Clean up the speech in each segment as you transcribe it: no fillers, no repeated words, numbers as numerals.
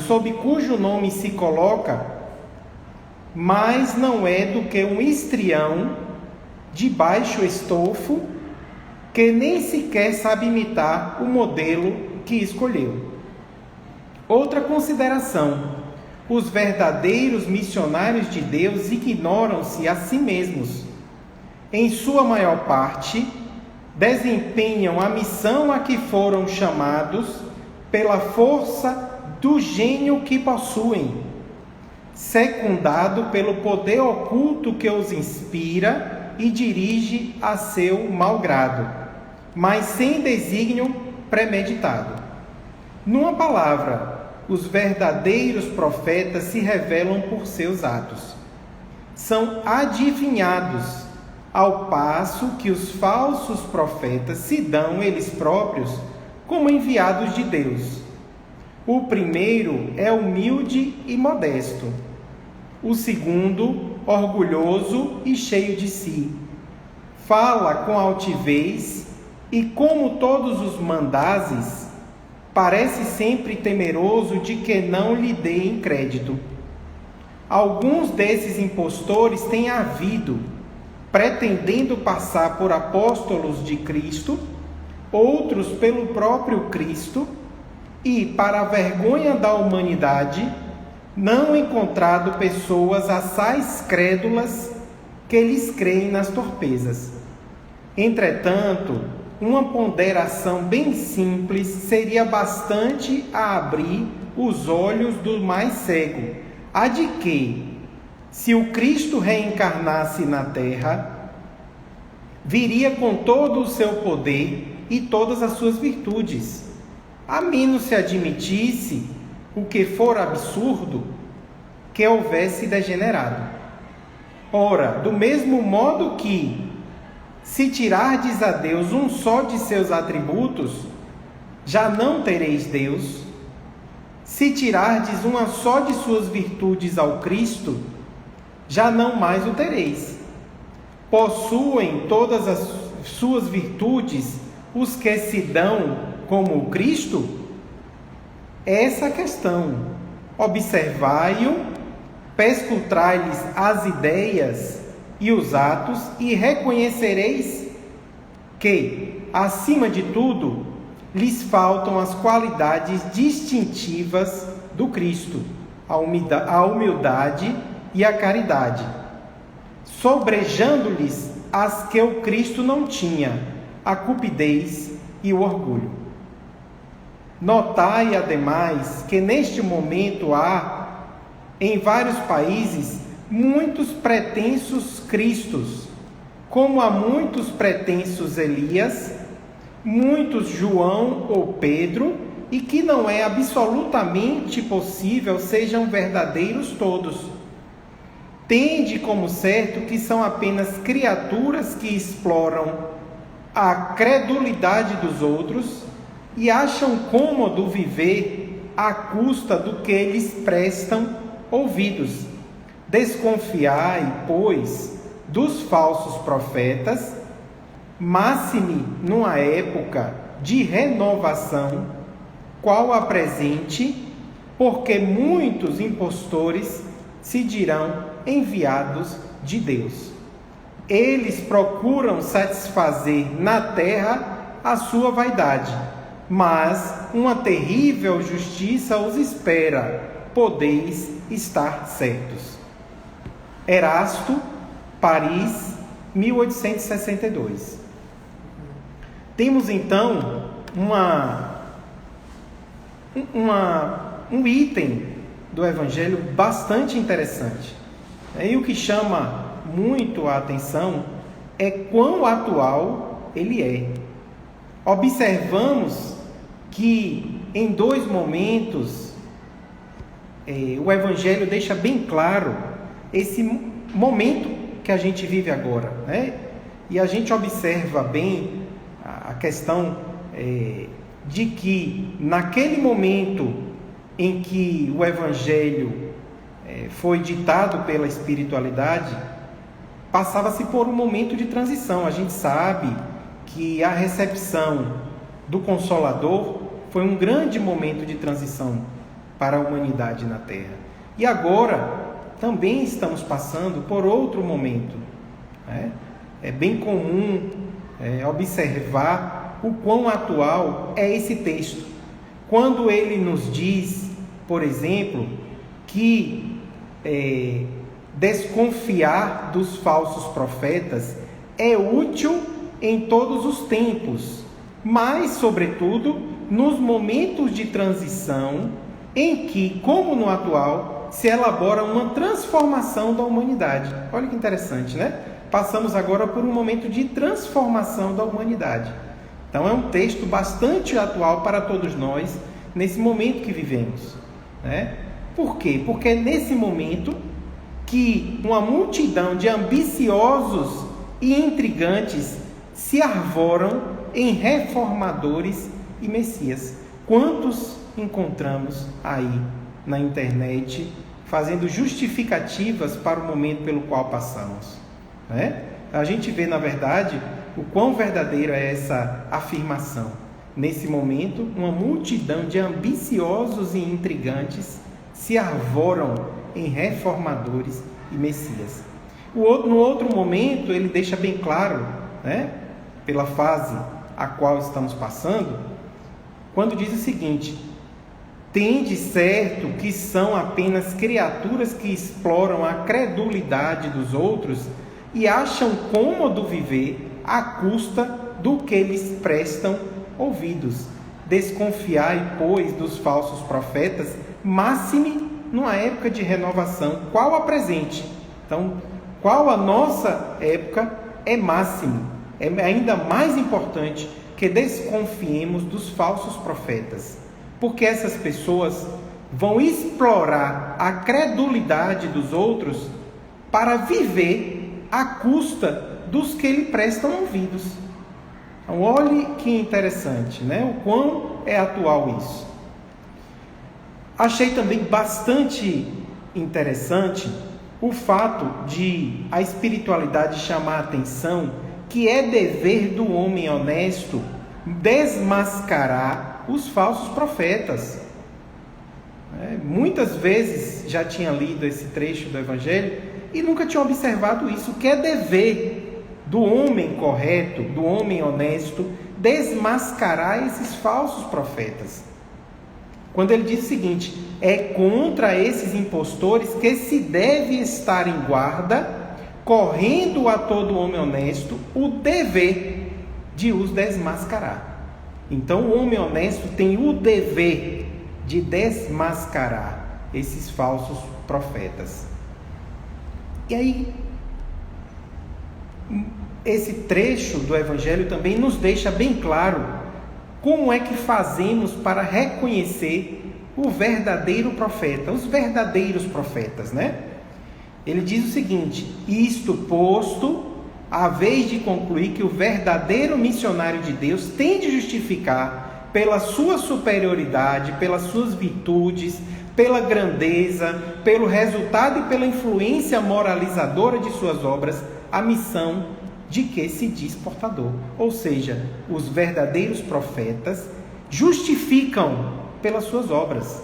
sob cujo nome se coloca, mais não é do que um histrião de baixo estofo, que nem sequer sabe imitar o modelo que escolheu. Outra consideração: os verdadeiros missionários de Deus ignoram-se a si mesmos. Em sua maior parte, desempenham a missão a que foram chamados pela força do gênio que possuem, secundado pelo poder oculto que os inspira e dirige a seu malgrado, mas sem desígnio premeditado. Numa palavra, os verdadeiros profetas se revelam por seus atos. São adivinhados, ao passo que os falsos profetas se dão eles próprios como enviados de Deus. O primeiro é humilde e modesto. O segundo, orgulhoso e cheio de si. Fala com altivez e, como todos os mandazes, parece sempre temeroso de que não lhe deem crédito. Alguns desses impostores têm havido, pretendendo passar por apóstolos de Cristo, outros pelo próprio Cristo, e, para a vergonha da humanidade, não encontrado pessoas assaz crédulas que lhes creem nas torpezas. Entretanto, uma ponderação bem simples seria bastante a abrir os olhos do mais cego, a de que, se o Cristo reencarnasse na terra, viria com todo o seu poder e todas as suas virtudes, a menos se admitisse, o que for absurdo, que houvesse degenerado. Ora, do mesmo modo que, se tirardes a Deus um só de seus atributos, já não tereis Deus. Se tirardes uma só de suas virtudes ao Cristo, já não mais o tereis. Possuem todas as suas virtudes os que se dão como o Cristo? Essa questão. Observai-o, perscrutrai-lhes as ideias e os atos, e reconhecereis que, acima de tudo, lhes faltam as qualidades distintivas do Cristo, a humildade e a caridade, sobrejando-lhes as que o Cristo não tinha, a cupidez e o orgulho. Notai, ademais, que neste momento há, em vários países, muitos pretensos Cristos, como há muitos pretensos Elias, muitos João ou Pedro, e que não é absolutamente possível sejam verdadeiros todos. Tende como certo que são apenas criaturas que exploram a credulidade dos outros e acham cômodo viver à custa do que lhes prestam ouvidos. Desconfiai, pois, dos falsos profetas, máxime numa época de renovação, qual a presente, porque muitos impostores se dirão enviados de Deus. Eles procuram satisfazer na terra a sua vaidade, mas uma terrível justiça os espera, podeis estar certos. Erasto, Paris, 1862. Temos então um item do Evangelho bastante interessante. E o que chama muito a atenção é quão atual ele é. Observamos que em dois momentos o Evangelho deixa bem claro esse momento que a gente vive agora, né? E a gente observa bem a questão de que naquele momento em que o Evangelho foi ditado pela espiritualidade, passava-se por um momento de transição. A gente sabe que a recepção do Consolador foi um grande momento de transição para a humanidade na Terra. E agora também estamos passando por outro momento, né? É bem comum observar o quão atual é esse texto. Quando ele nos diz, por exemplo, que desconfiar dos falsos profetas é útil em todos os tempos, mas, sobretudo, nos momentos de transição em que, como no atual, se elabora uma transformação da humanidade. Olha que interessante, né? Passamos agora por um momento de transformação da humanidade. Então, é um texto bastante atual para todos nós, nesse momento que vivemos, né? Por quê? Porque é nesse momento que uma multidão de ambiciosos e intrigantes se arvoram em reformadores e messias. Quantos encontramos aí na internet fazendo justificativas para o momento pelo qual passamos, né? A gente vê, na verdade, o quão verdadeira é essa afirmação. Nesse momento, uma multidão de ambiciosos e intrigantes se arvoram em reformadores e messias. No outro momento, ele deixa bem claro, né, pela fase a qual estamos passando, quando diz o seguinte: tende certo que são apenas criaturas que exploram a credulidade dos outros e acham cômodo viver à custa do que lhes prestam ouvidos. Desconfiai, pois, dos falsos profetas, máxime numa época de renovação, qual a presente. Então, qual a nossa época é máximo, é ainda mais importante que desconfiemos dos falsos profetas, porque essas pessoas vão explorar a credulidade dos outros para viver à custa dos que lhe prestam ouvidos. Então, olhe que interessante, né? O quão é atual isso. Achei também bastante interessante o fato de a espiritualidade chamar a atenção que é dever do homem honesto desmascarar os falsos profetas. Muitas vezes já tinha lido esse trecho do Evangelho e nunca tinha observado isso, que é dever do homem correto, do homem honesto, desmascarar esses falsos profetas. Quando ele diz o seguinte: é contra esses impostores que se deve estar em guarda, correndo a todo homem honesto o dever de os desmascarar. Então, o homem honesto tem o dever de desmascarar esses falsos profetas. E aí, esse trecho do Evangelho também nos deixa bem claro como é que fazemos para reconhecer o verdadeiro profeta, os verdadeiros profetas, né? Ele diz o seguinte: isto posto, a vez de concluir que o verdadeiro missionário de Deus tem de justificar pela sua superioridade, pelas suas virtudes, pela grandeza, pelo resultado e pela influência moralizadora de suas obras, a missão de que se diz portador. Ou seja, os verdadeiros profetas justificam pelas suas obras,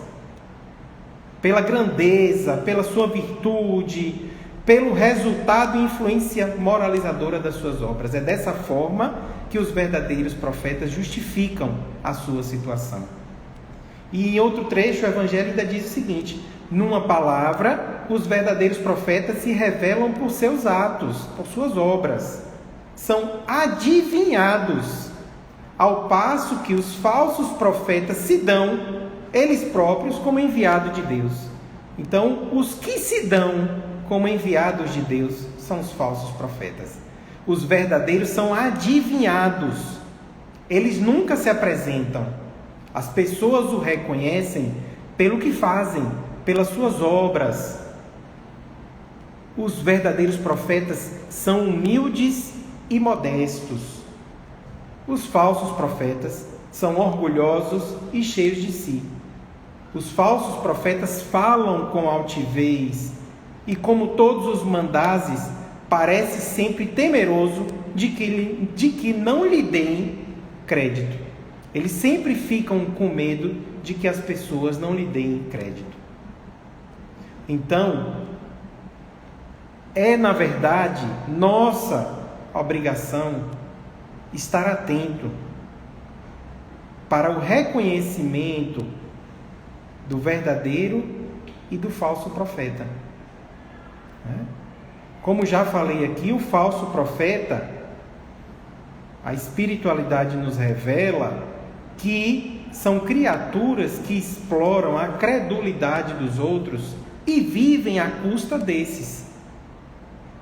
pela grandeza, pela sua virtude, pelo resultado e influência moralizadora das suas obras. É dessa forma que os verdadeiros profetas justificam a sua situação. E em outro trecho, o Evangelho ainda diz o seguinte: numa palavra, os verdadeiros profetas se revelam por seus atos, por suas obras. São adivinhados, ao passo que os falsos profetas se dão, eles próprios, como enviados de Deus. Então, os que se dão como enviados de Deus são os falsos profetas. Os verdadeiros são adivinhados. Eles nunca se apresentam. As pessoas o reconhecem pelo que fazem, pelas suas obras. Os verdadeiros profetas são humildes e modestos. Os falsos profetas são orgulhosos e cheios de si. Os falsos profetas falam com altivez e, como todos os mandazes, parece sempre temeroso de que não lhe deem crédito. Eles sempre ficam com medo de que as pessoas não lhe deem crédito. Então, é na verdade nossa obrigação estar atento para o reconhecimento do verdadeiro e do falso profeta. Como já falei aqui, o falso profeta, a espiritualidade nos revela que são criaturas que exploram a credulidade dos outros e vivem à custa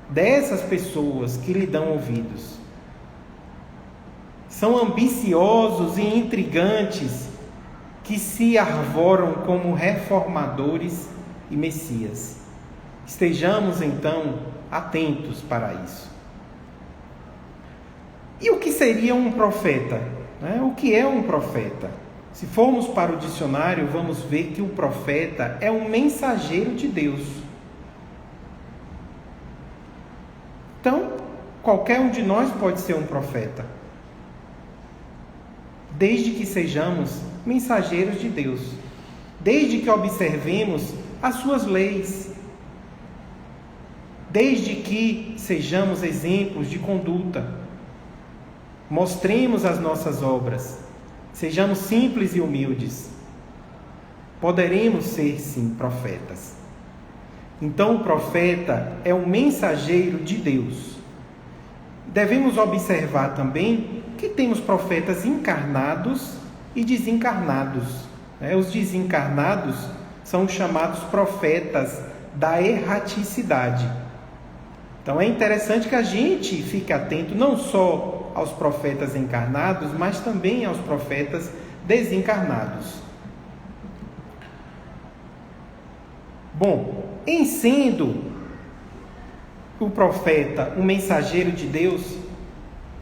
dessas pessoas que lhe dão ouvidos. São ambiciosos e intrigantes que se arvoram como reformadores e messias. Estejamos, então, atentos para isso. E o que seria um profeta? O que é um profeta? Se formos para o dicionário, vamos ver que o profeta é um mensageiro de Deus. Então, qualquer um de nós pode ser um profeta, desde que sejamos mensageiros de Deus, desde que observemos as suas leis, desde que sejamos exemplos de conduta, mostremos as nossas obras, sejamos simples e humildes, poderemos ser sim profetas. Então o profeta é um mensageiro de Deus. Devemos observar também que temos profetas encarnados e desencarnados. Os desencarnados são chamados profetas da erraticidade. Então é interessante que a gente fique atento não só aos profetas encarnados, mas também aos profetas desencarnados. Bom, em sendo o profeta um mensageiro de Deus,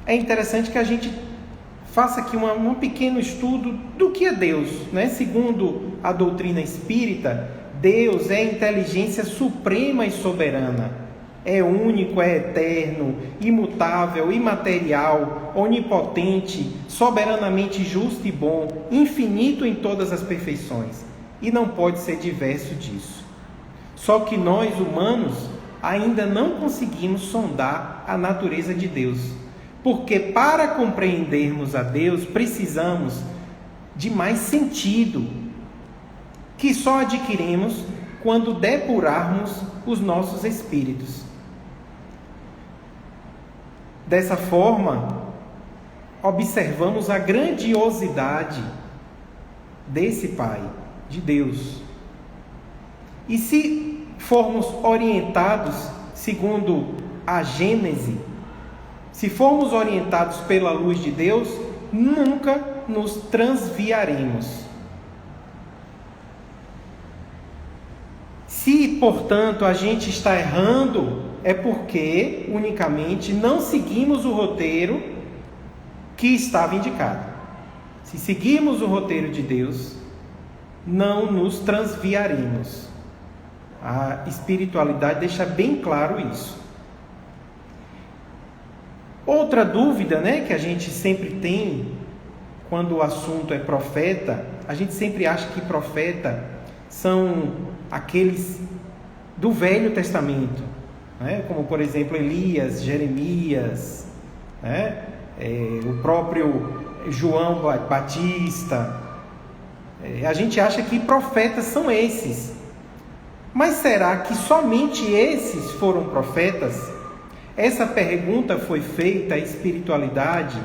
é interessante que a gente faça aqui um pequeno estudo do que é Deus. Segundo a doutrina espírita, Deus é a inteligência suprema e soberana. É único, é eterno, imutável, imaterial, onipotente, soberanamente justo e bom, infinito em todas as perfeições, e não pode ser diverso disso. Só que nós, humanos, ainda não conseguimos sondar a natureza de Deus, porque para compreendermos a Deus, precisamos de mais sentido, que só adquirimos quando depurarmos os nossos espíritos. Dessa forma, observamos a grandiosidade desse Pai, de Deus. E se formos orientados segundo a Gênese, se formos orientados pela luz de Deus, nunca nos transviaremos. Se, portanto, a gente está errando, é porque unicamente não seguimos o roteiro que estava indicado. Se seguirmos o roteiro de Deus, não nos transviaremos. A espiritualidade deixa bem claro isso. Outra dúvida, que a gente sempre tem quando o assunto é profeta, a gente sempre acha que profeta são aqueles do Velho Testamento, como por exemplo Elias, Jeremias, o próprio João Batista. A gente acha que profetas são esses. Mas será que somente esses foram profetas? Essa pergunta foi feita à espiritualidade,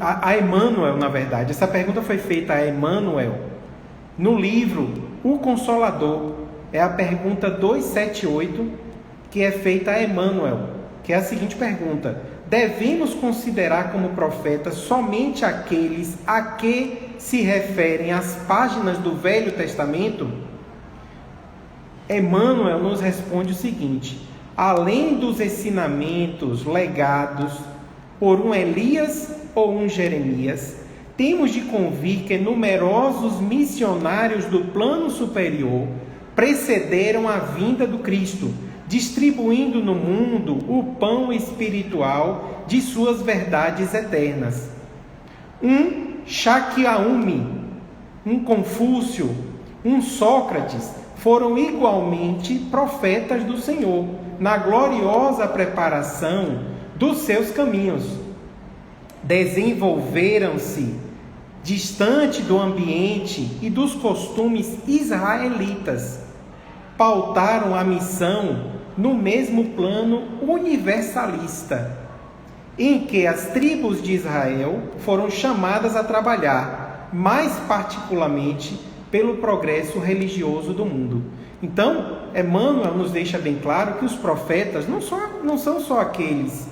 a Emmanuel, na verdade. Essa pergunta foi feita a Emmanuel no livro O Consolador. É a pergunta 278 que é feita a Emmanuel, que é a seguinte pergunta: devemos considerar como profetas somente aqueles a que se referem as páginas do Velho Testamento? Emmanuel nos responde o seguinte: além dos ensinamentos legados por um Elias ou um Jeremias, temos de convir que numerosos missionários do plano superior precederam a vinda do Cristo, distribuindo no mundo o pão espiritual de suas verdades eternas. Um Shakyamuni, um Confúcio, um Sócrates foram igualmente profetas do Senhor, na gloriosa preparação dos seus caminhos. Desenvolveram-se distante do ambiente e dos costumes israelitas. Pautaram a missão no mesmo plano universalista, em que as tribos de Israel foram chamadas a trabalhar, mais particularmente pelo progresso religioso do mundo. Então, Emmanuel nos deixa bem claro que os profetas não são só aqueles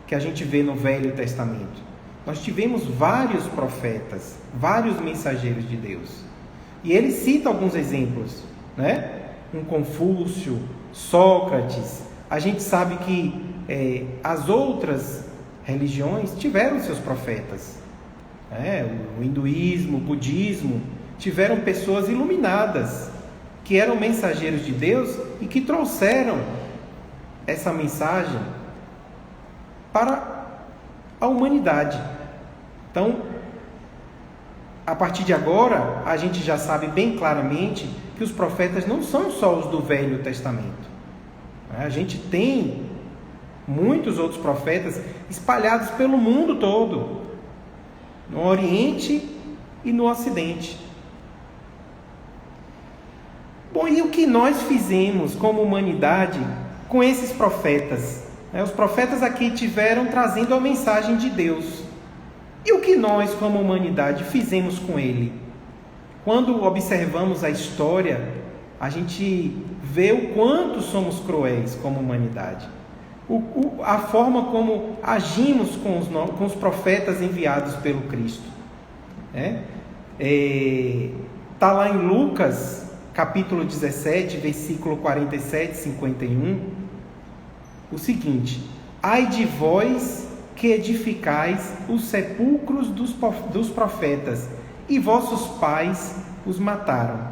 que a gente vê no Velho Testamento. Nós tivemos vários profetas, vários mensageiros de Deus. E ele cita alguns exemplos, né? Um Confúcio, Sócrates. A gente sabe que as outras religiões tiveram seus profetas. O hinduísmo, o budismo, tiveram pessoas iluminadas, que eram mensageiros de Deus e que trouxeram essa mensagem para a humanidade. Então, a partir de agora, a gente já sabe bem claramente que os profetas não são só os do Velho Testamento. A gente tem muitos outros profetas espalhados pelo mundo todo, no Oriente e no Ocidente. Bom, e o que nós fizemos como humanidade com esses profetas? Os profetas aqui tiveram trazendo a mensagem de Deus. E o que nós, como humanidade, fizemos com ele? Quando observamos a história, a gente vê o quanto somos cruéis como humanidade. A forma como agimos com os profetas enviados pelo Cristo. Está lá em Lucas, capítulo 17, versículo 47 e 51, o seguinte: ai de vós que edificais os sepulcros dos profetas, e vossos pais os mataram.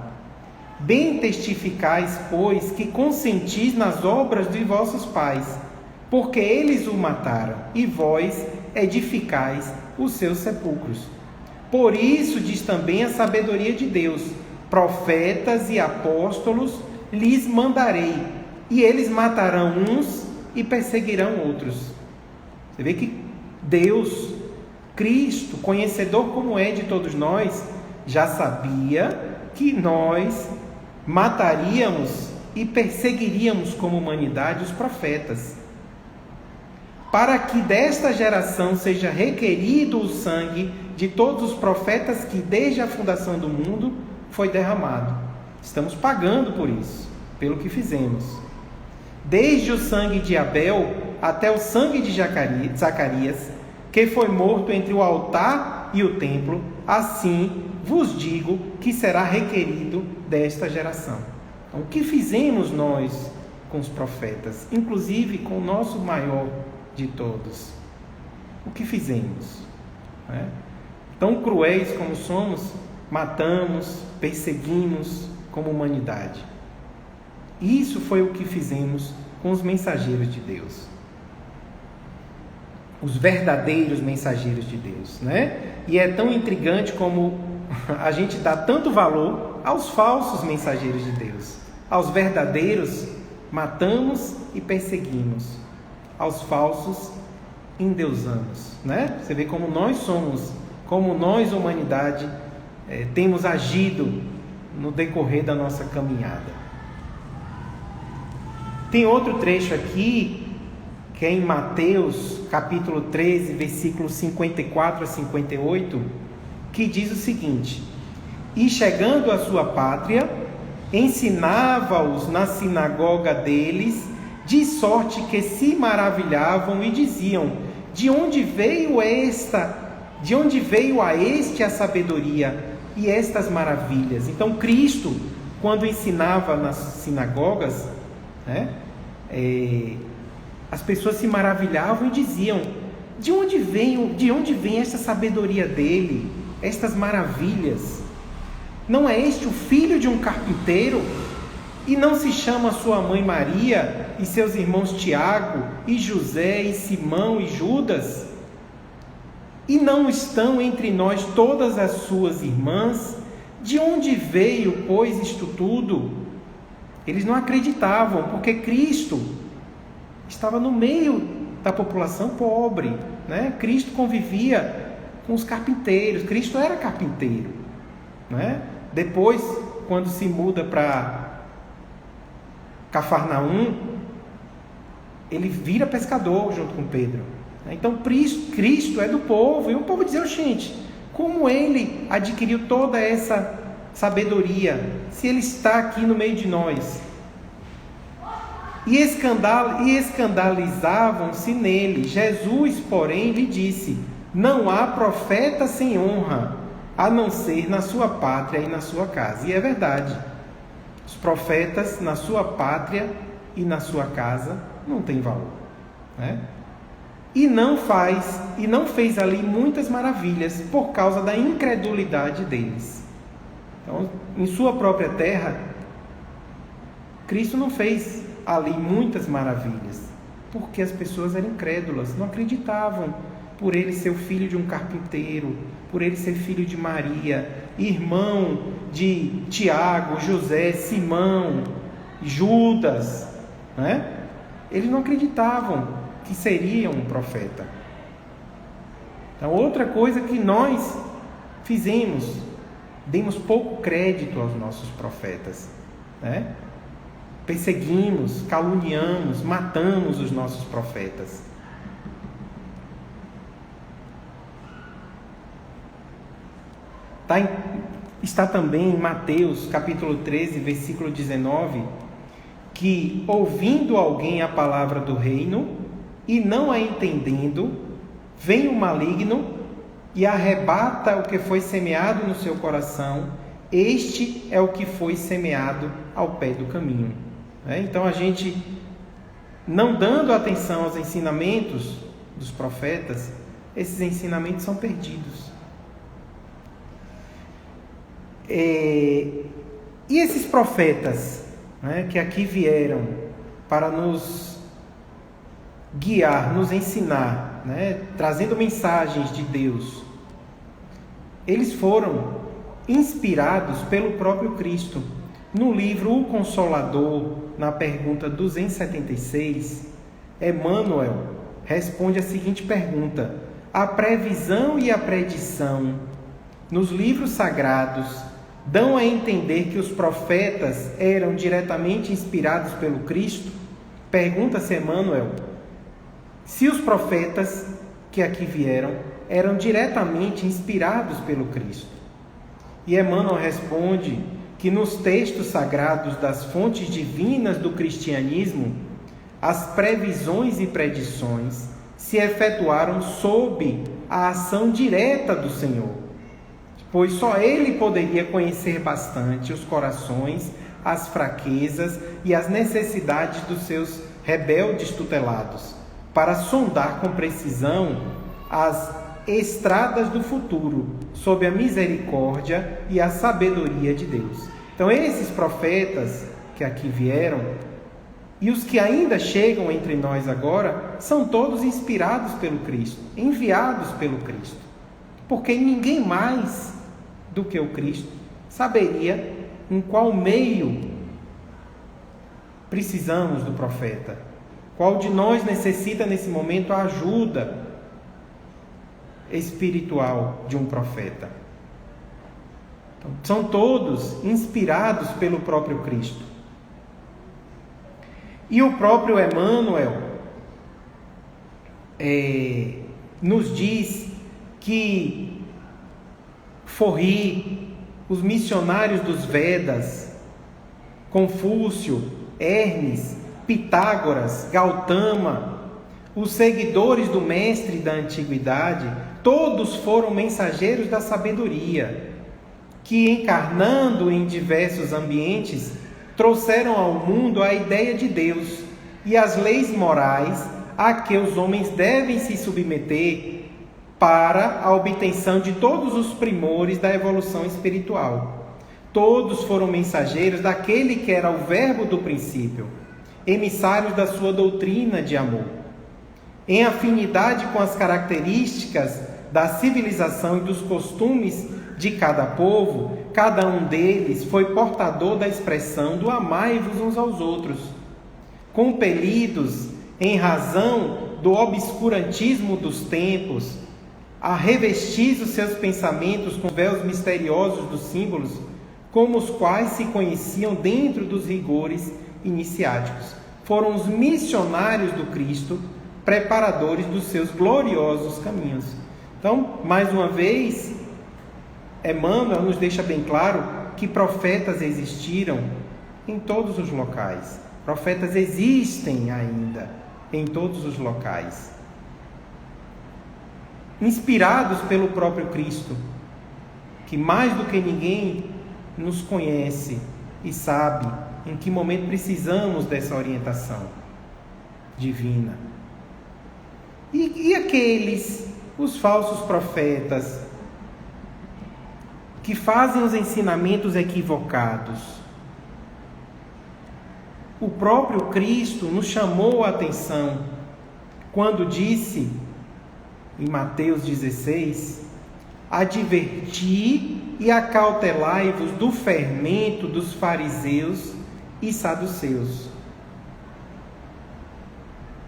Bem testificais, pois, que consentis nas obras de vossos pais, porque eles o mataram, e vós edificais os seus sepulcros. Por isso diz também a sabedoria de Deus: profetas e apóstolos lhes mandarei, e eles matarão uns e perseguirão outros. Você vê que Deus, Cristo, conhecedor como é de todos nós, já sabia que nós mataríamos e perseguiríamos como humanidade os profetas, para que desta geração seja requerido o sangue de todos os profetas que desde a fundação do mundo foi derramado. Estamos pagando por isso, pelo que fizemos. Desde o sangue de Abel até o sangue de Zacarias, que foi morto entre o altar e o templo, assim vos digo que será requerido desta geração. Então, o que fizemos nós com os profetas, inclusive com o nosso maior de todos? O que fizemos? Tão cruéis como somos, matamos, perseguimos como humanidade. Isso foi o que fizemos com os mensageiros de Deus. Os verdadeiros mensageiros de Deus, E é tão intrigante como a gente dá tanto valor aos falsos mensageiros de Deus. Aos verdadeiros, matamos e perseguimos. Aos falsos, endeusamos, Você vê como nós somos, como nós, humanidade, temos agido no decorrer da nossa caminhada. Tem outro trecho aqui, que é em Mateus, capítulo 13, versículos 54 a 58, que diz o seguinte: e chegando à sua pátria, ensinava-os na sinagoga deles, de sorte que se maravilhavam e diziam: de onde veio a este a sabedoria e estas maravilhas? Então Cristo, quando ensinava nas sinagogas, as pessoas se maravilhavam e diziam: de onde vem esta sabedoria dele, estas maravilhas? Não é este o filho de um carpinteiro? E não se chama sua mãe Maria, e seus irmãos Tiago, e José, e Simão, e Judas? E não estão entre nós todas as suas irmãs? De onde veio, pois, isto tudo? Eles não acreditavam, porque Cristo estava no meio da população pobre, né? Cristo convivia com os carpinteiros, Cristo era carpinteiro, né? Depois, quando se muda para Cafarnaum, ele vira pescador junto com Pedro. Então Cristo é do povo, e o povo dizia: gente, como ele adquiriu toda essa sabedoria, se ele está aqui no meio de nós? E escandalizavam-se nele. Jesus, porém, lhe disse: não há profeta sem honra, a não ser na sua pátria e na sua casa. E é verdade, os profetas na sua pátria e na sua casa não têm valor, né? E não fez ali muitas maravilhas por causa da incredulidade deles. Então, em sua própria terra, Cristo não fez ali muitas maravilhas, porque as pessoas eram incrédulas, não acreditavam, por ele ser o filho de um carpinteiro, por ele ser filho de Maria, irmão de Tiago, José, Simão, Judas, né? Eles não acreditavam que seria um profeta. Então, outra coisa que nós fizemos, demos pouco crédito aos nossos profetas, né? Perseguimos, caluniamos, matamos os nossos profetas. Está também em Mateus capítulo 13, versículo 19, que ouvindo alguém a palavra do reino e não a entendendo, vem o maligno e arrebata o que foi semeado no seu coração. Este é o que foi semeado ao pé do caminho. Então a gente, não dando atenção aos ensinamentos dos profetas, esses ensinamentos são perdidos. E esses profetas, né, que aqui vieram para nos guiar, nos ensinar, né, trazendo mensagens de Deus, eles foram inspirados pelo próprio Cristo. No livro O Consolador, na pergunta 276, Emmanuel responde a seguinte pergunta: a previsão e a predição nos livros sagrados dão a entender que os profetas eram diretamente inspirados pelo Cristo? Pergunta-se Emmanuel se os profetas que aqui vieram eram diretamente inspirados pelo Cristo. E Emmanuel responde que nos textos sagrados das fontes divinas do cristianismo, as previsões e predições se efetuaram sob a ação direta do Senhor, pois só Ele poderia conhecer bastante os corações, as fraquezas e as necessidades dos seus rebeldes tutelados, para sondar com precisão as estradas do futuro, sob a misericórdia e a sabedoria de Deus. Então, esses profetas que aqui vieram, e os que ainda chegam entre nós agora, são todos inspirados pelo Cristo, enviados pelo Cristo, porque ninguém mais do que o Cristo saberia em qual meio precisamos do profeta, qual de nós necessita nesse momento a ajuda espiritual de um profeta. Então, são todos inspirados pelo próprio Cristo. E o próprio Emmanuel nos diz que Forri, os missionários dos Vedas, Confúcio, Hermes, Pitágoras, Gautama, os seguidores do mestre da antiguidade, todos foram mensageiros da sabedoria, que, encarnando em diversos ambientes, trouxeram ao mundo a ideia de Deus e as leis morais a que os homens devem se submeter para a obtenção de todos os primores da evolução espiritual. Todos foram mensageiros daquele que era o verbo do princípio, emissários da sua doutrina de amor. Em afinidade com as características da civilização e dos costumes de cada povo, cada um deles foi portador da expressão do amai-vos uns aos outros. Compelidos, em razão do obscurantismo dos tempos, a revestir os seus pensamentos com véus misteriosos dos símbolos, como os quais se conheciam dentro dos rigores iniciáticos. Foram os missionários do Cristo, preparadores dos seus gloriosos caminhos. Então, mais uma vez, Emmanuel nos deixa bem claro que profetas existiram em todos os locais. Profetas existem ainda em todos os locais. Inspirados pelo próprio Cristo, que mais do que ninguém nos conhece e sabe em que momento precisamos dessa orientação divina. E aqueles, os falsos profetas, que fazem os ensinamentos equivocados? O próprio Cristo nos chamou a atenção quando disse, em Mateus 16, adverti e acautelai-vos do fermento dos fariseus e saduceus.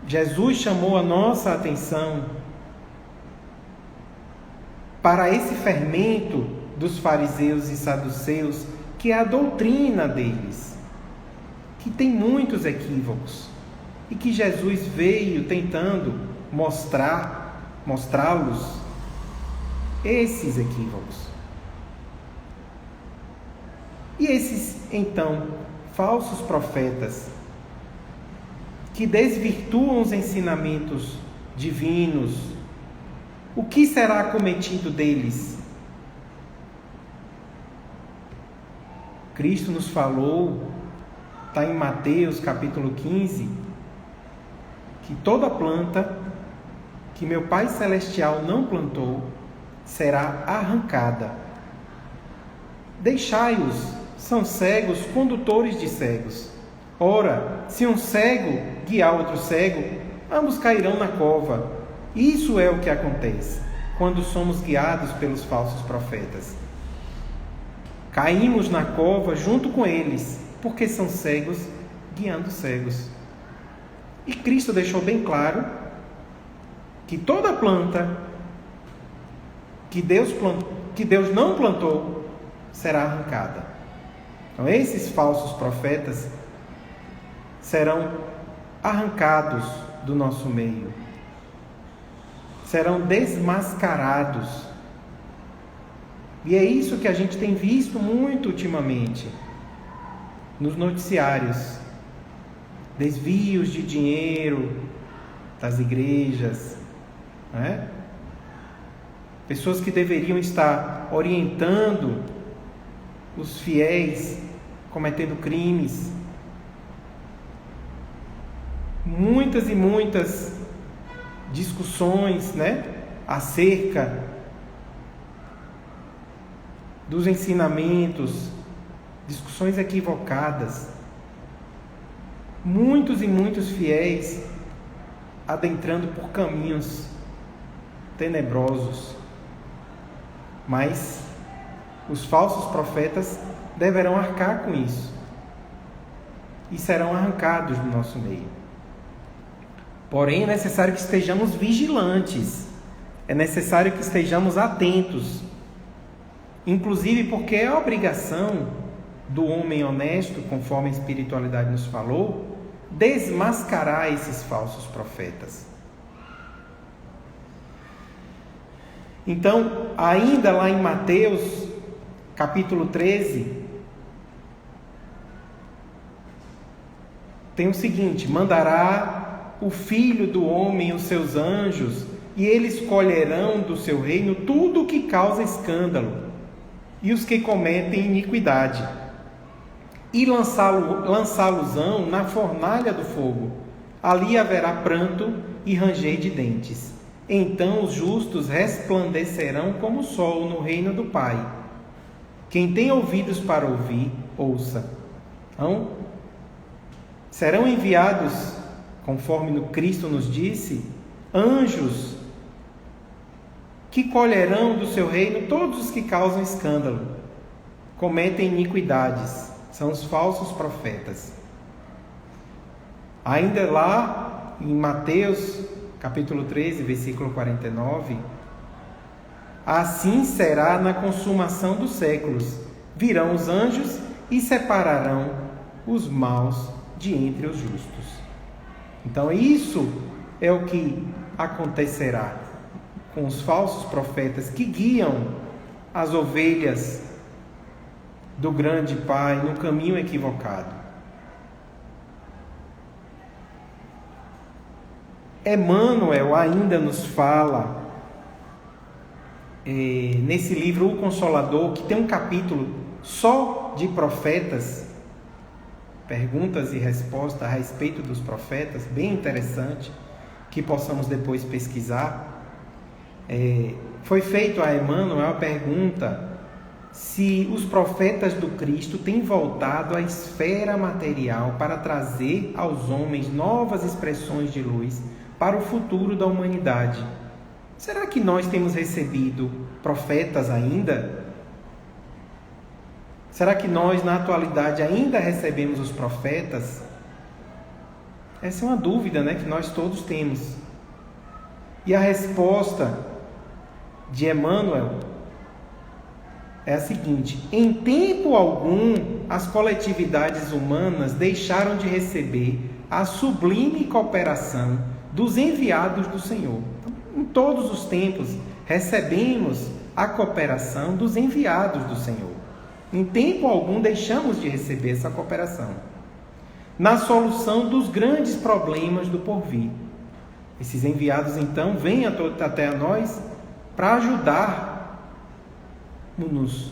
Jesus chamou a nossa atenção para esse fermento dos fariseus e saduceus, que é a doutrina deles, que tem muitos equívocos, e que Jesus veio tentando mostrá-los esses equívocos. E esses, então, falsos profetas, que desvirtuam os ensinamentos divinos, o que será cometido deles? Cristo nos falou, está em Mateus capítulo 15, que toda planta que meu Pai Celestial não plantou será arrancada. Deixai-os, são cegos, condutores de cegos. Ora, se um cego guiar outro cego, ambos cairão na cova. Isso é o que acontece quando somos guiados pelos falsos profetas. Caímos na cova junto com eles, porque são cegos guiando cegos. E Cristo deixou bem claro que toda planta que Deus não plantou será arrancada. Então, esses falsos profetas serão arrancados do nosso meio, serão desmascarados. E é isso que a gente tem visto muito ultimamente nos noticiários: desvios de dinheiro das igrejas, né? Pessoas que deveriam estar orientando os fiéis cometendo crimes. Muitas e muitas discussões, né, acerca dos ensinamentos, discussões equivocadas. Muitos e muitos fiéis adentrando por caminhos tenebrosos. Mas os falsos profetas deverão arcar com isso e serão arrancados do nosso meio. Porém, é necessário que estejamos vigilantes, é necessário que estejamos atentos, inclusive porque é a obrigação do homem honesto, conforme a espiritualidade nos falou, desmascarar esses falsos profetas. Então, ainda lá em Mateus, capítulo 13, tem o seguinte: mandará o Filho do Homem os seus anjos, e eles colherão do seu reino tudo o que causa escândalo, e os que cometem iniquidade, e lançá-los-ão na fornalha do fogo. Ali haverá pranto e ranger de dentes. Então os justos resplandecerão como o sol no reino do Pai. Quem tem ouvidos para ouvir, ouça. Então, serão enviados, conforme Cristo nos disse, anjos que colherão do seu reino todos os que causam escândalo, cometem iniquidades, são os falsos profetas. Ainda lá em Mateus, capítulo 13, versículo 49, assim será na consumação dos séculos, virão os anjos e separarão os maus de entre os justos. Então isso é o que acontecerá com os falsos profetas que guiam as ovelhas do grande Pai no caminho equivocado. Emmanuel ainda nos fala nesse livro O Consolador, que tem um capítulo só de profetas, perguntas e respostas a respeito dos profetas, bem interessante, que possamos depois pesquisar. Foi feito a Emmanuel a pergunta se os profetas do Cristo têm voltado à esfera material para trazer aos homens novas expressões de luz para o futuro da humanidade. Será que nós temos recebido profetas ainda? Será que nós, na atualidade, ainda recebemos os profetas? Essa é uma dúvida, que nós todos temos. E a resposta de Emmanuel é a seguinte: em tempo algum, as coletividades humanas deixaram de receber a sublime cooperação dos enviados do Senhor. Em todos os tempos, recebemos a cooperação dos enviados do Senhor. Em tempo algum, deixamos de receber essa cooperação na solução dos grandes problemas do porvir. Esses enviados, então, vêm até a nós para ajudar-nos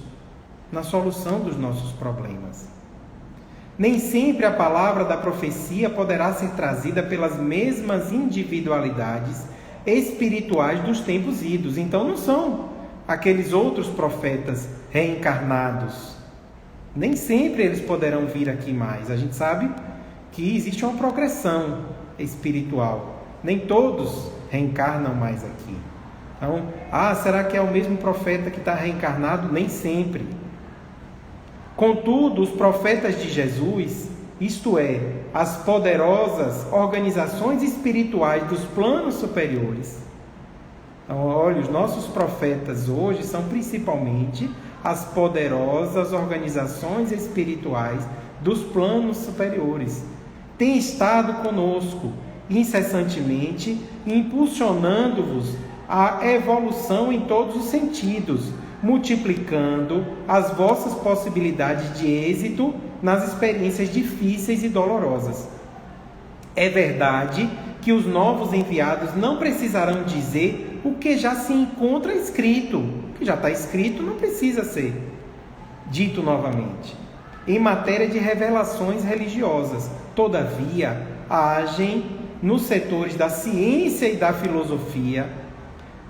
na solução dos nossos problemas. Nem sempre a palavra da profecia poderá ser trazida pelas mesmas individualidades espirituais dos tempos idos. Então não são aqueles outros profetas reencarnados. Nem sempre eles poderão vir aqui mais. A gente sabe que existe uma progressão espiritual. Nem todos reencarnam mais aqui. Então, será que é o mesmo profeta que está reencarnado? Nem sempre. Contudo, os profetas de Jesus, isto é, as poderosas organizações espirituais dos planos superiores. Então, olha, os nossos profetas hoje são principalmente as poderosas organizações espirituais dos planos superiores. Têm estado conosco incessantemente, impulsionando-vos a evolução em todos os sentidos, multiplicando as vossas possibilidades de êxito nas experiências difíceis e dolorosas. É verdade que os novos enviados não precisarão dizer o que já se encontra escrito. O que já está escrito não precisa ser dito novamente. Em matéria de revelações religiosas, todavia, agem nos setores da ciência e da filosofia,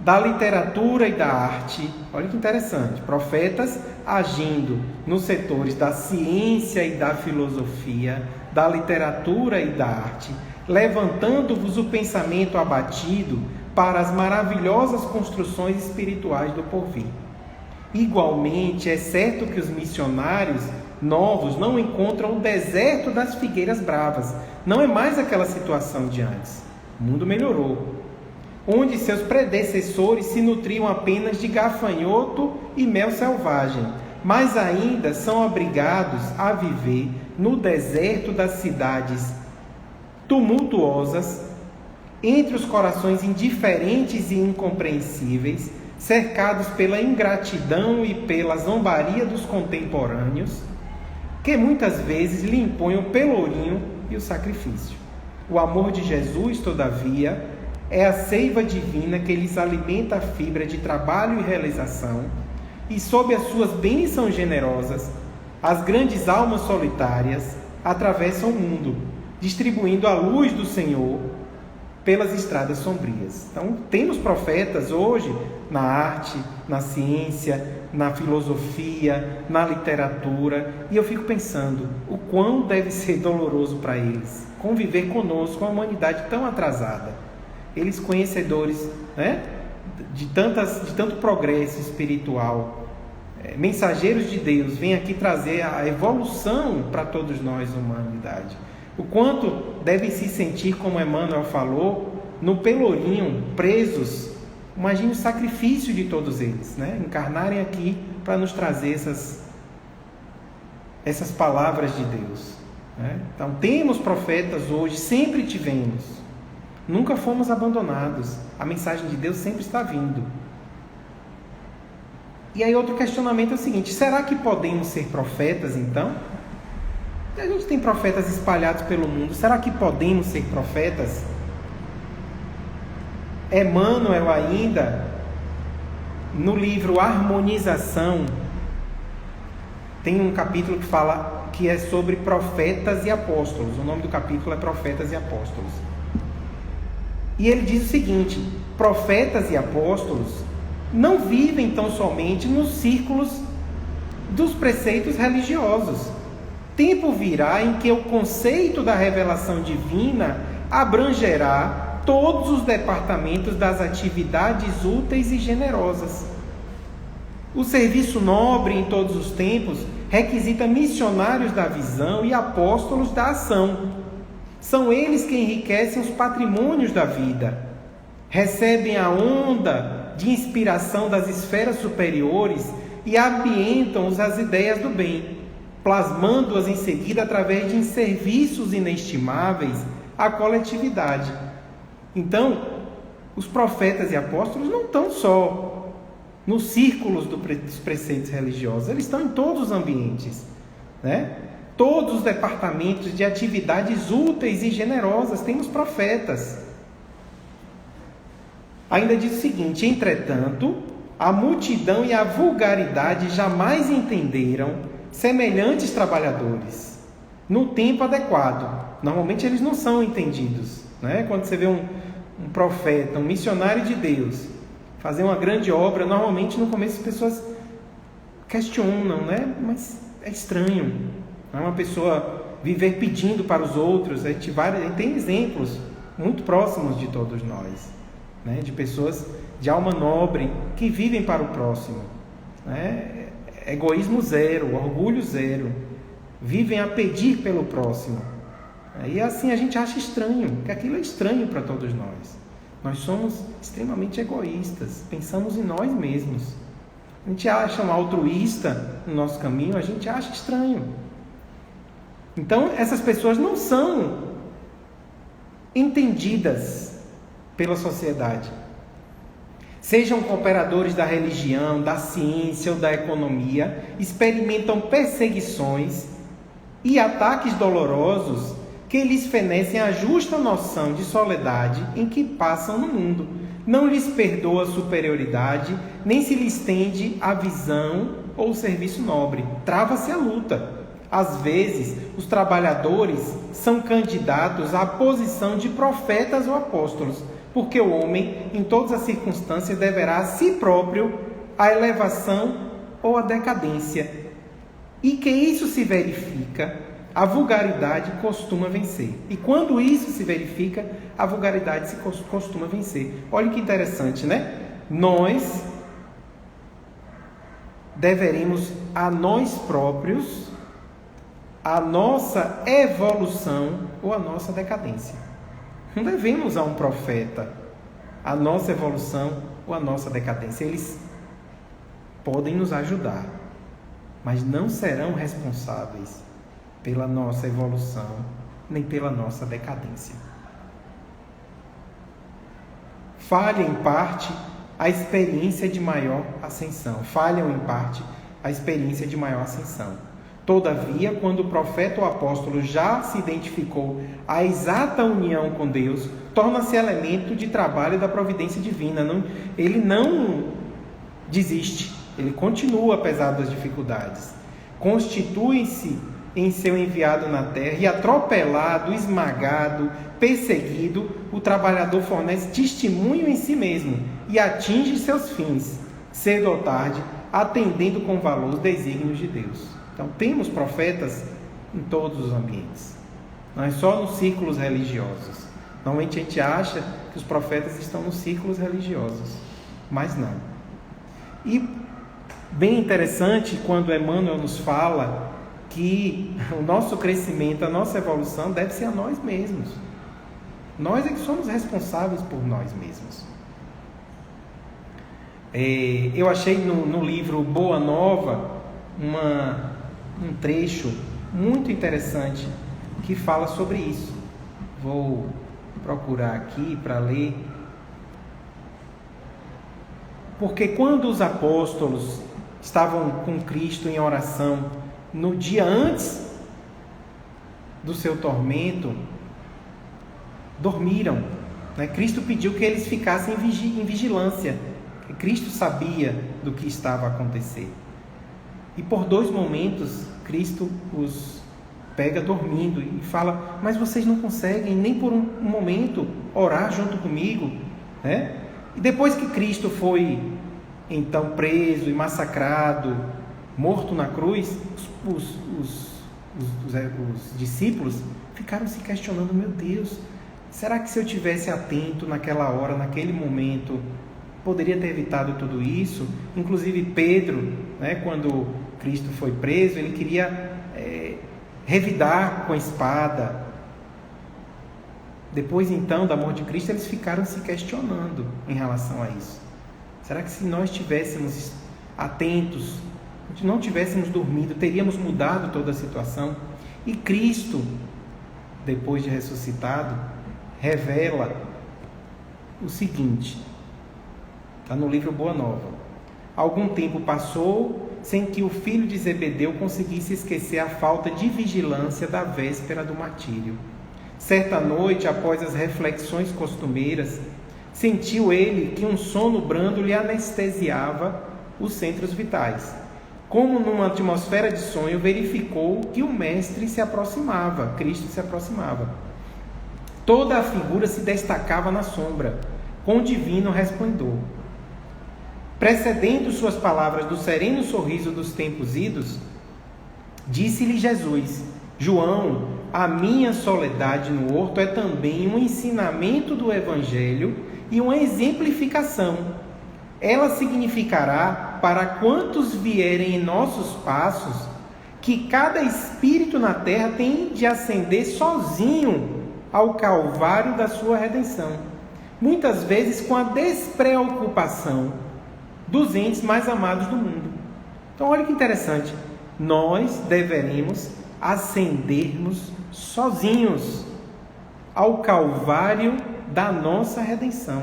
da literatura e da arte. Olha que interessante, profetas agindo nos setores da ciência e da filosofia, da literatura e da arte, levantando-vos o pensamento abatido para as maravilhosas construções espirituais do porvir. Igualmente, é certo que os missionários novos não encontram o deserto das figueiras bravas. Não é mais aquela situação de antes. O mundo melhorou, onde seus predecessores se nutriam apenas de gafanhoto e mel selvagem, mas ainda são obrigados a viver no deserto das cidades tumultuosas, entre os corações indiferentes e incompreensíveis, cercados pela ingratidão e pela zombaria dos contemporâneos, que muitas vezes lhe impõem o pelourinho e o sacrifício. O amor de Jesus, todavia, é a seiva divina que lhes alimenta a fibra de trabalho e realização, e sob as suas bênçãos generosas, as grandes almas solitárias atravessam o mundo, distribuindo a luz do Senhor pelas estradas sombrias. Então, temos profetas hoje na arte, na ciência, na filosofia, na literatura, e eu fico pensando o quão deve ser doloroso para eles conviver conosco, uma humanidade tão atrasada. Eles conhecedores, de tanto progresso espiritual, mensageiros de Deus, vêm aqui trazer a evolução para todos nós, humanidade. O quanto devem se sentir, como Emmanuel falou, no pelourinho, presos. Imagine o sacrifício de todos eles, né? Encarnarem aqui para nos trazer essas palavras de Deus, né? Então, temos profetas hoje, sempre tivemos. Nunca fomos abandonados. A mensagem de Deus sempre está vindo. E aí outro questionamento é o seguinte: será que podemos ser profetas, então? A gente tem profetas espalhados pelo mundo. Será que podemos ser profetas? Emmanuel, ainda, no livro Harmonização, tem um capítulo que fala que é sobre profetas e apóstolos. O nome do capítulo é Profetas e Apóstolos. E ele diz o seguinte: profetas e apóstolos não vivem tão somente nos círculos dos preceitos religiosos. Tempo virá em que o conceito da revelação divina abrangerá todos os departamentos das atividades úteis e generosas. O serviço nobre em todos os tempos requisita missionários da visão e apóstolos da ação. São eles que enriquecem os patrimônios da vida, recebem a onda de inspiração das esferas superiores e ambientam as ideias do bem, plasmando-as em seguida através de serviços inestimáveis à coletividade. Então, os profetas e apóstolos não estão só nos círculos dos preceitos religiosos, eles estão em todos os ambientes, né? Todos os departamentos de atividades úteis e generosas, temos profetas. Ainda diz o seguinte: entretanto, a multidão e a vulgaridade jamais entenderam semelhantes trabalhadores no tempo adequado. Normalmente eles não são entendidos, né? Quando você vê um profeta, um missionário de Deus fazer uma grande obra, normalmente no começo as pessoas questionam, né? Mas é estranho. Não é uma pessoa viver pedindo para os outros. A gente tem exemplos muito próximos de todos nós, né? De pessoas de alma nobre que vivem para o próximo, né? Egoísmo zero, orgulho zero, vivem a pedir pelo próximo. E assim a gente acha estranho, que aquilo é estranho para todos nós. Nós somos extremamente egoístas, pensamos em nós mesmos. A gente acha um altruísta no nosso caminho, a gente acha estranho. Então, essas pessoas não são entendidas pela sociedade. Sejam cooperadores da religião, da ciência ou da economia, experimentam perseguições e ataques dolorosos que lhes fenecem a justa noção de soledade em que passam no mundo. Não lhes perdoa a superioridade, nem se lhes tende a visão ou o serviço nobre. Trava-se a luta. Às vezes, os trabalhadores são candidatos à posição de profetas ou apóstolos, porque o homem, em todas as circunstâncias, deverá a si próprio a elevação ou a decadência. E que isso se verifica, a vulgaridade costuma vencer. E quando isso se verifica, a vulgaridade costuma vencer. Olha que interessante, né? Nós deveremos a nós próprios a nossa evolução ou a nossa decadência. Não devemos a um profeta a nossa evolução ou a nossa decadência. Eles podem nos ajudar, mas não serão responsáveis pela nossa evolução nem pela nossa decadência. Falha em parte a experiência de maior ascensão. Falham em parte a experiência de maior ascensão. Todavia, quando o profeta ou apóstolo já se identificou a exata união com Deus, torna-se elemento de trabalho da providência divina. Ele não desiste, ele continua apesar das dificuldades. Constitui-se em seu enviado na terra e atropelado, esmagado, perseguido, o trabalhador fornece testemunho em si mesmo e atinge seus fins, cedo ou tarde, atendendo com valor os desígnios de Deus. Então, temos profetas em todos os ambientes, não é só nos círculos religiosos. Normalmente a gente acha que os profetas estão nos círculos religiosos. mas não. E bem interessante quando Emmanuel nos fala que o nosso crescimento, a nossa evolução deve ser a nós mesmos. Nós é que somos responsáveis por nós mesmos. Eu achei no livro Boa Nova um trecho muito interessante que fala sobre isso. Vou procurar aqui para ler. Porque quando os apóstolos estavam com Cristo em oração no dia antes do seu tormento, dormiram, né? Cristo pediu que eles ficassem em vigilância. Cristo sabia do que estava a acontecer. E por 2 momentos, Cristo os pega dormindo e fala: mas vocês não conseguem nem por um momento orar junto comigo, né? E depois que Cristo foi então preso e massacrado, morto na cruz, os discípulos ficaram se questionando: meu Deus, será que se eu tivesse atento naquela hora, naquele momento, poderia ter evitado tudo isso? Inclusive Pedro, né, quando Cristo foi preso, ele queria revidar com a espada. Depois então da morte de Cristo, eles ficaram se questionando em relação a isso. Será que se nós estivéssemos atentos, se não tivéssemos dormido, teríamos mudado toda a situação? E Cristo, depois de ressuscitado, revela o seguinte, está no livro Boa Nova: algum tempo passou sem que o filho de Zebedeu conseguisse esquecer a falta de vigilância da véspera do martírio. Certa noite, após as reflexões costumeiras, sentiu ele que um sono brando lhe anestesiava os centros vitais. Como numa atmosfera de sonho, verificou que o Mestre se aproximava, Cristo se aproximava. Toda a figura se destacava na sombra, com divino resplendor. Precedendo suas palavras do sereno sorriso dos tempos idos, disse-lhe Jesus: João, a minha soledade no horto é também um ensinamento do Evangelho e uma exemplificação. Ela significará para quantos vierem em nossos passos que cada espírito na terra tem de ascender sozinho ao calvário da sua redenção, muitas vezes com a despreocupação dos entes mais amados do mundo. Então olha que interessante, nós deveremos ascendermos sozinhos ao calvário da nossa redenção.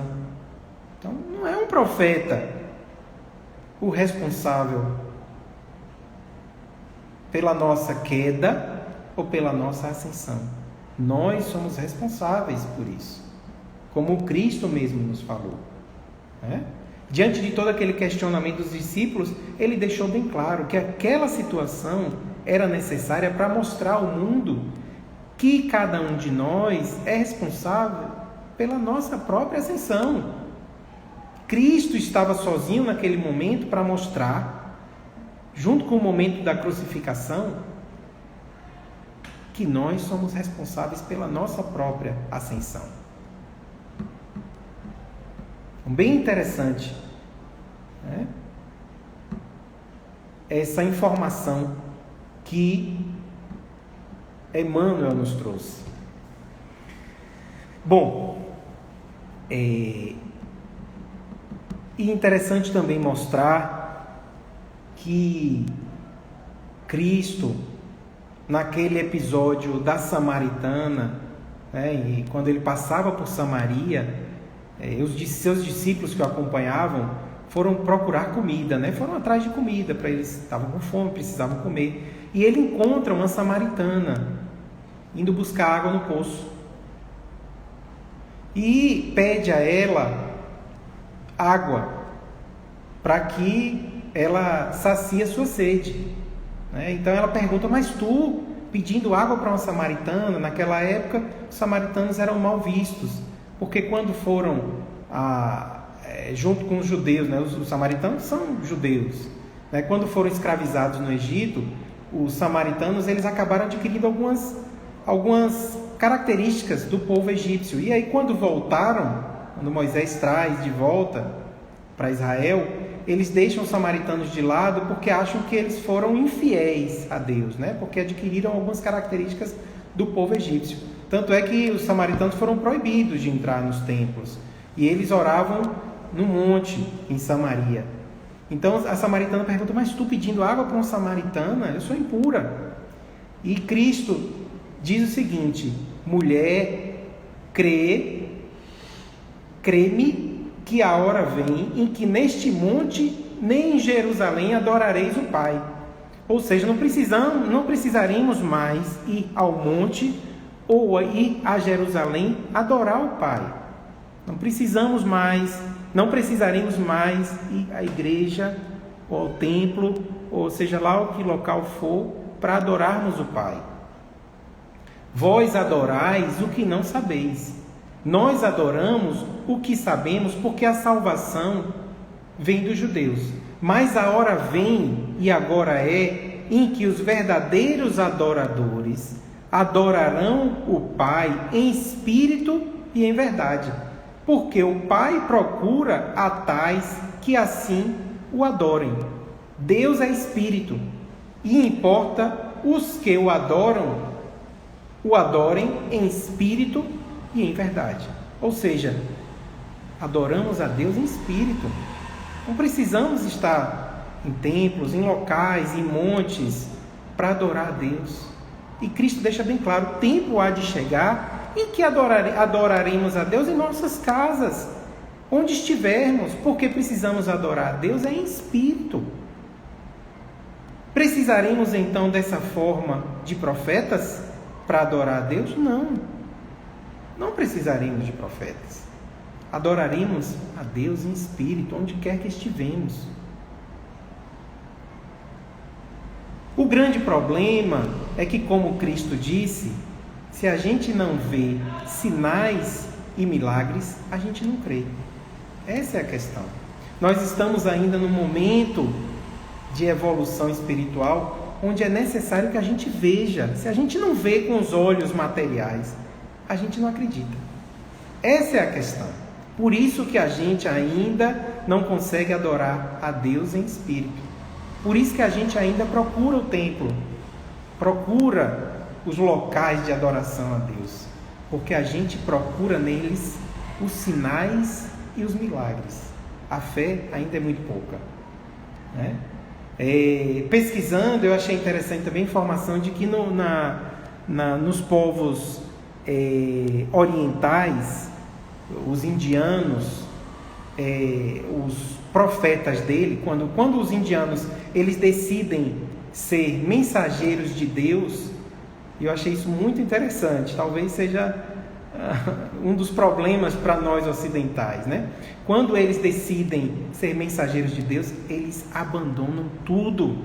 Então não é um profeta o responsável pela nossa queda ou pela nossa ascensão. Nós somos responsáveis por isso, como Cristo mesmo nos falou, né? Diante de todo aquele questionamento dos discípulos, ele deixou bem claro que aquela situação era necessária para mostrar ao mundo que cada um de nós é responsável pela nossa própria ascensão. Cristo estava sozinho naquele momento para mostrar, junto com o momento da crucificação, que nós somos responsáveis pela nossa própria ascensão. Bem interessante, né? Essa informação que Emmanuel nos trouxe. Bom, e interessante também mostrar que Cristo, naquele episódio da Samaritana, né, e quando ele passava por Samaria, seus discípulos que o acompanhavam foram procurar comida, né? Foram atrás de comida, para eles estavam com fome, precisavam comer. E ele encontra uma samaritana indo buscar água no poço e pede a ela água para que ela sacie a sua sede, né? Então ela pergunta: mas tu pedindo água para uma samaritana? Naquela época os samaritanos eram mal vistos, porque quando foram junto com os judeus, né, os samaritanos são judeus, né, quando foram escravizados no Egito, os samaritanos eles acabaram adquirindo algumas características do povo egípcio. E aí quando voltaram, quando Moisés traz de volta para Israel, eles deixam os samaritanos de lado porque acham que eles foram infiéis a Deus, né? Porque adquiriram algumas características do povo egípcio. Tanto é que os samaritanos foram proibidos de entrar nos templos. E eles oravam no monte, em Samaria. Então a samaritana pergunta: mas tu pedindo água para uma samaritana? Eu sou impura. E Cristo diz o seguinte: mulher, crê-me que a hora vem em que neste monte nem em Jerusalém adorareis o Pai. Ou seja, não precisaremos mais ir ao monte ou ir a Jerusalém adorar o Pai. Não precisaremos mais ir à igreja ou ao templo, ou seja lá o que local for, para adorarmos o Pai. Vós adorais o que não sabeis. Nós adoramos o que sabemos, porque a salvação vem dos judeus. Mas a hora vem, e agora é, em que os verdadeiros adoradores adorarão o Pai em espírito e em verdade. Porque o Pai procura a tais que assim o adorem. Deus é espírito, e importa os que o adorem em espírito e em verdade. Ou seja, adoramos a Deus em espírito. Não precisamos estar em templos, em locais, em montes para adorar a Deus. E Cristo deixa bem claro: o tempo há de chegar em que adoraremos a Deus em nossas casas, onde estivermos, porque precisamos adorar a Deus em espírito. Precisaremos então dessa forma de profetas para adorar a Deus? Não precisaremos de profetas. Adoraremos a Deus em espírito, onde quer que estivermos. O grande problema é que, como Cristo disse, se a gente não vê sinais e milagres, a gente não crê. Essa é a questão. Nós estamos ainda num momento de evolução espiritual onde é necessário que a gente veja. Se a gente não vê com os olhos materiais, a gente não acredita. Essa é a questão. Por isso que a gente ainda não consegue adorar a Deus em espírito. Por isso que a gente ainda procura o templo, procura os locais de adoração a Deus, porque a gente procura neles os sinais e os milagres. A fé ainda é muito pouca, né? Pesquisando, eu achei interessante também a informação de que nos povos orientais, os indianos, os profetas dele, quando os indianos eles decidem ser mensageiros de Deus, eu achei isso muito interessante. Talvez seja um dos problemas para nós ocidentais, né? Quando eles decidem ser mensageiros de Deus, eles abandonam tudo: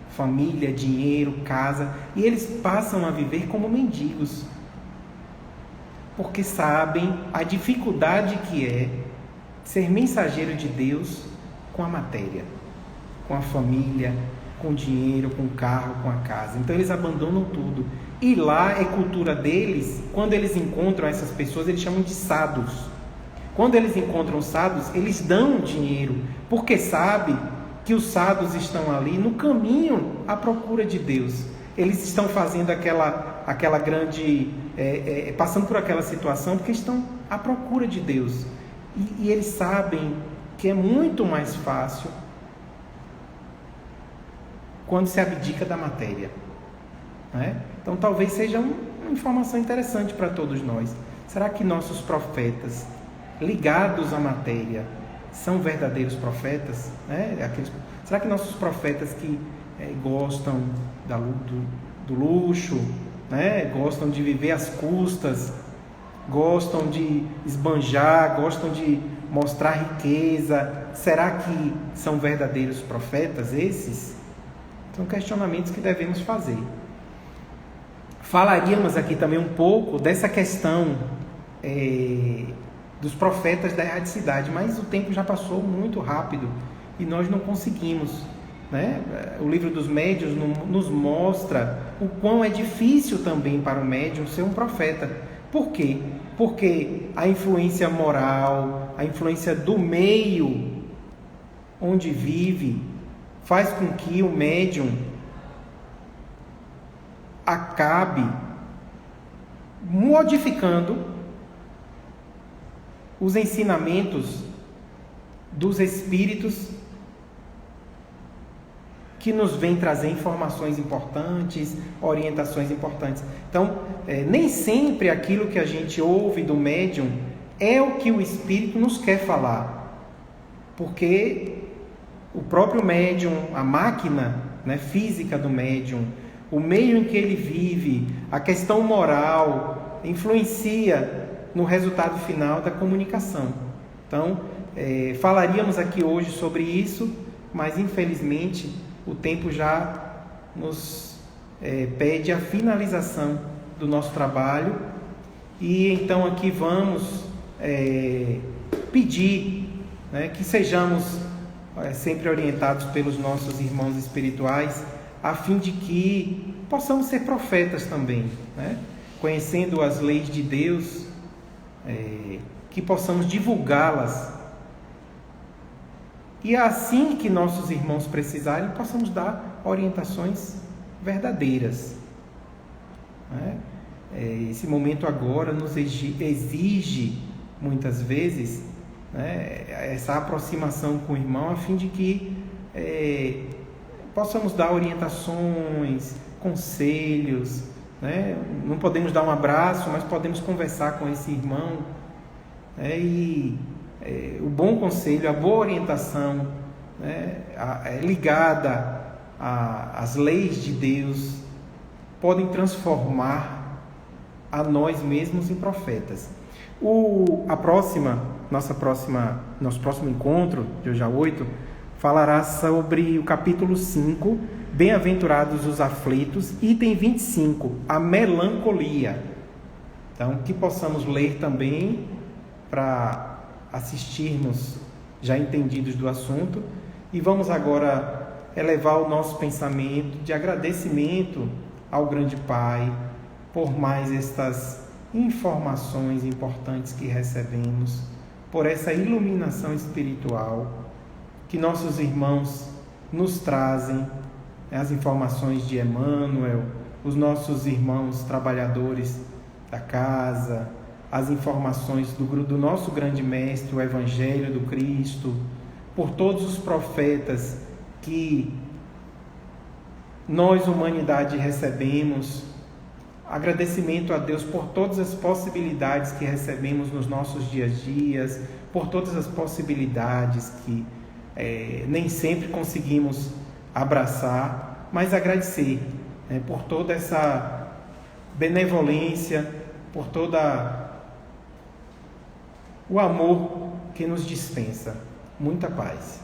família, dinheiro, casa, e eles passam a viver como mendigos, porque sabem a dificuldade que é ser mensageiro de Deus com a matéria, com a família, com o dinheiro, com o carro, com a casa. Então eles abandonam tudo. E lá é cultura deles. Quando eles encontram essas pessoas, eles chamam de sadhus. Quando eles encontram sadhus, eles dão dinheiro, porque sabem que os sadhus estão ali no caminho à procura de Deus. Eles estão fazendo aquela grande... passando por aquela situação porque estão à procura de Deus. E eles sabem que é muito mais fácil quando se abdica da matéria, né? Então talvez seja uma informação interessante para todos nós. Será que nossos profetas ligados à matéria são verdadeiros profetas, né? Será que nossos profetas que gostam do luxo, né? Gostam de viver às custas, gostam de esbanjar, gostam de mostrar riqueza, será que são verdadeiros profetas esses? São questionamentos que devemos fazer. Falaríamos aqui também um pouco dessa questão dos profetas da erradicidade, mas o tempo já passou muito rápido e nós não conseguimos, né? O livro dos médiuns nos mostra o quão é difícil também para o médium ser um profeta. Por quê? Porque a influência moral, a influência do meio onde vive, faz com que o médium acabe modificando os ensinamentos dos espíritos que nos vêm trazer informações importantes, orientações importantes. Então, nem sempre aquilo que a gente ouve do médium é o que o espírito nos quer falar, porque o próprio médium, a máquina, né, física do médium, o meio em que ele vive, a questão moral, influencia no resultado final da comunicação. Então, falaríamos aqui hoje sobre isso, mas infelizmente o tempo já nos pede a finalização do nosso trabalho, e então aqui vamos pedir, né, que sejamos sempre orientados pelos nossos irmãos espirituais, a fim de que possamos ser profetas também, né? Conhecendo as leis de Deus, que possamos divulgá-las, e assim que nossos irmãos precisarem, possamos dar orientações verdadeiras, né? Esse momento agora nos exige muitas vezes, né, essa aproximação com o irmão, a fim de que possamos dar orientações, conselhos, né? Não podemos dar um abraço, mas podemos conversar com esse irmão, né? O bom conselho, a boa orientação, né, ligada às leis de Deus, podem transformar a nós mesmos em profetas. Nosso próximo encontro, de hoje a 8, falará sobre o capítulo 5, Bem-aventurados os aflitos, item 25, a melancolia. Então, que possamos ler também para assistirmos já entendidos do assunto, e vamos agora elevar o nosso pensamento de agradecimento ao grande Pai por mais estas informações importantes que recebemos, por essa iluminação espiritual que nossos irmãos nos trazem, as informações de Emmanuel, os nossos irmãos trabalhadores da casa, as informações do nosso grande mestre, o Evangelho do Cristo, por todos os profetas que nós, humanidade, recebemos. Agradecimento a Deus por todas as possibilidades que recebemos nos nossos dias a dias, por todas as possibilidades que nem sempre conseguimos abraçar, mas agradecer, né, por toda essa benevolência, por toda o amor que nos dispensa. Muita paz.